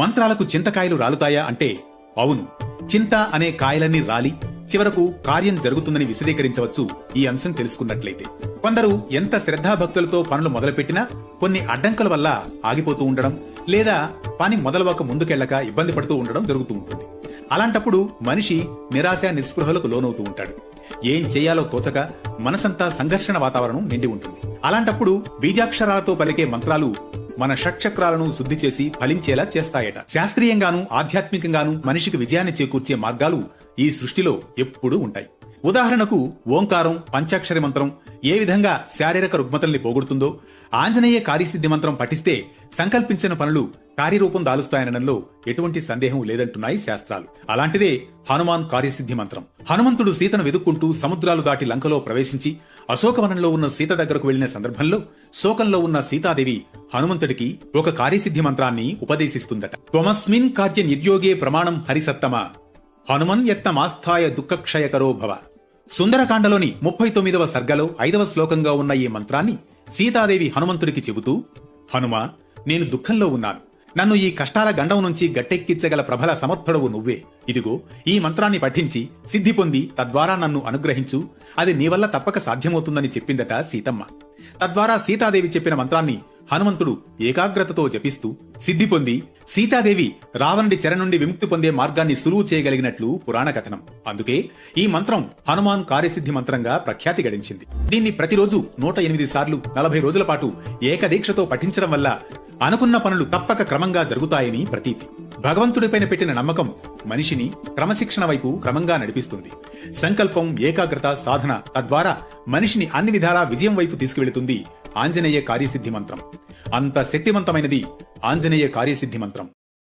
మంత్రాలకు చింతకాయలు రాలుతాయా అంటే అవును, చింత అనే కాయలన్నీ రాలి చివరకు కార్యం జరుగుతుందని విశదీకరించవచ్చు ఈ అంశం తెలుసుకున్నట్లయితే. కొందరు ఎంత శ్రద్ధాభక్తులతో పనులు మొదలుపెట్టినా కొన్ని అడ్డంకుల వల్ల ఆగిపోతూ ఉండడం లేదా పని మొదలవక ముందుకెళ్లక ఇబ్బంది పడుతూ ఉండడం జరుగుతూ ఉంటుంది. అలాంటప్పుడు మనిషి నిరాశ నిస్పృహలకు లోనవుతూ ఉంటాడు. ఏం చేయాలో తోచక మనసంతా సంఘర్షణ వాతావరణం నిండి ఉంటుంది. అలాంటప్పుడు బీజాక్షరాలతో పలికే మంత్రాలు మన షట్చక్రాలను శుద్ధి చేసి ఫలించేలా చేస్తాయట. శాస్త్రీయంగానూ ఆధ్యాత్మికంగానూ మనిషికి విజయాన్ని చేకూర్చే మార్గాలు ఈ సృష్టిలో ఎప్పుడూ ఉంటాయి. ఉదాహరణకు ఓంకారం, పంచాక్షరి మంత్రం ఏ విధంగా శారీరక రుగ్మతల్ని పోగొడుతుందో, ఆంజనేయ కార్యసిద్ధి మంత్రం పఠిస్తే సంకల్పించిన పనులు కార్యరూపం దాలుస్తాయనడంలో ఎటువంటి సందేహం లేదంటున్నాయి శాస్త్రాలు. అలాంటిదే హనుమాన్ కార్యసిద్ధి మంత్రం. హనుమంతుడు సీతను వెదుక్కుంటూ సముద్రాలు దాటి లంకలో ప్రవేశించి అశోకవనంలో ఉన్న సీత దగ్గరకు వెళ్లిన సందర్భంలో శోకంలో ఉన్న సీతాదేవి హనుమంతుడికి ఒక కార్యసిద్ధి మంత్రాన్ని ఉపదేశిస్తుందట. త్వమస్మిన్ కార్య నిర్యోగే ప్రమాణం హరిసత్తమ హనుమన్ యత్నమాస్థాయ దుఃఖక్షయకరో భవ. సుందరకాండలోని 39వ సర్గలో 5వ శ్లోకంగా ఉన్న ఈ మంత్రాన్ని సీతాదేవి హనుమంతుడికి చెబుతూ, హనుమా, నేను దుఃఖంలో ఉన్నాను. నన్ను ఈ కష్టాల గండం నుంచి గట్టెక్కించగల ప్రబల సమర్థుడవు నువ్వే. ఇదిగో ఈ మంత్రాన్ని పఠించి సిద్ధి పొంది తద్వారా నన్ను అనుగ్రహించు. అది నీ వల్ల తప్పక సాధ్యమవుతుందని చెప్పిందట సీతమ్మ. తద్వారా సీతాదేవి చెప్పిన మంత్రాన్ని హనుమంతుడు ఏకాగ్రతతో జపిస్తూ సిద్ధి పొంది సీతాదేవి రావణుడి చెర నుండి విముక్తి పొందే మార్గాన్ని సులువు చేయగలిగినట్లు పురాణ కథనం. అందుకే ఈ మంత్రం హనుమాన్ కార్యసిద్ధి మంత్రంగా ప్రఖ్యాతి గడించింది. దీన్ని ప్రతిరోజు 108 సార్లు 40 రోజుల పాటు ఏకదీక్షతో పఠించడం వల్ల అనుకున్న పనులు తప్పక క్రమంగా జరుగుతాయని ప్రతీతి. భగవంతుడిపైన పెట్టిన నమ్మకం మనిషిని క్రమశిక్షణ వైపు క్రమంగా నడిపిస్తుంది. సంకల్పం, ఏకాగ్రత, సాధన తద్వారా మనిషిని అన్ని విధాలా విజయం వైపు తీసుకువెళుతుంది ఆంజనేయ కార్యసిద్ధి మంత్రం. అంత శక్తివంతమైనది ఆంజనేయ కార్యసిద్ధి మంత్రం.